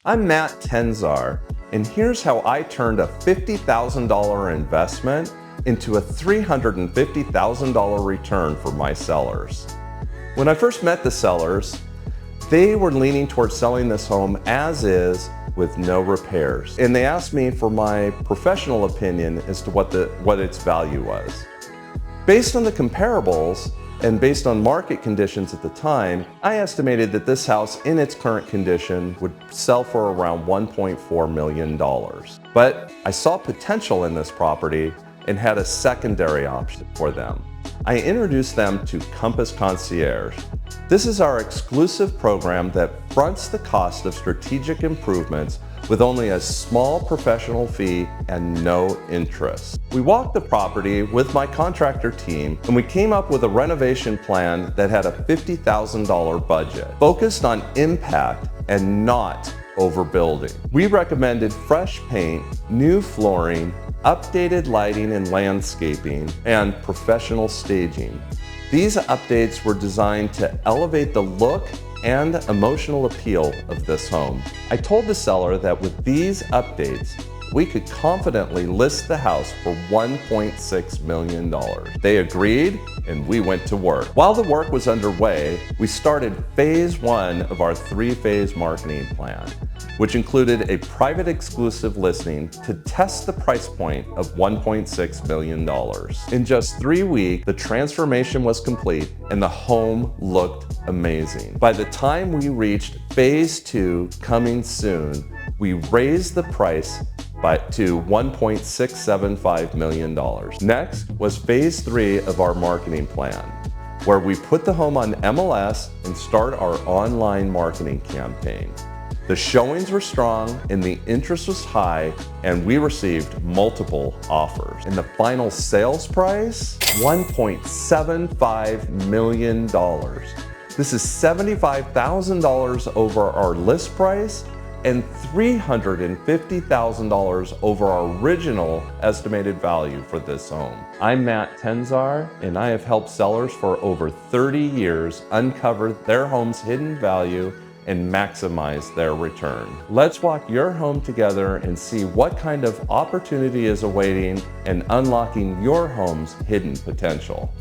I'm Matt Tenczar, and here's how I turned a $50,000 investment into a $350,000 return for my sellers. When I first met the sellers, they were leaning towards selling this home as is with no repairs. And they asked me for my professional opinion as to what its value was. Based on the comparables and based on market conditions at the time, I estimated that this house in its current condition would sell for around $1.4 million. But I saw potential in this property and had a secondary option for them. I introduced them to Compass Concierge. This is our exclusive program that fronts the cost of strategic improvements with only a small professional fee and no interest. We walked the property with my contractor team and we came up with a renovation plan that had a $50,000 budget, focused on impact and not overbuilding. We recommended fresh paint, new flooring, updated lighting and landscaping, and professional staging. These updates were designed to elevate the look and emotional appeal of this home. I told the seller that with these updates, we could confidently list the house for $1.6 million. They agreed, and we went to work. While the work was underway, we started phase 1 of our 3-phase marketing plan, which included a private exclusive listing to test the price point of $1.6 million. In just 3 weeks, the transformation was complete and the home looked amazing. By the time we reached phase 2, coming soon, we raised the price to $1.675 million. Next was phase 3 of our marketing plan, where we put the home on MLS and start our online marketing campaign. The showings were strong and the interest was high, and we received multiple offers. And the final sales price, $1.75 million. This is $75,000 over our list price and $350,000 over our original estimated value for this home. I'm Matt Tenczar, and I have helped sellers for over 30 years uncover their home's hidden value and maximize their return. Let's walk your home together and see what kind of opportunity is awaiting and unlocking your home's hidden potential.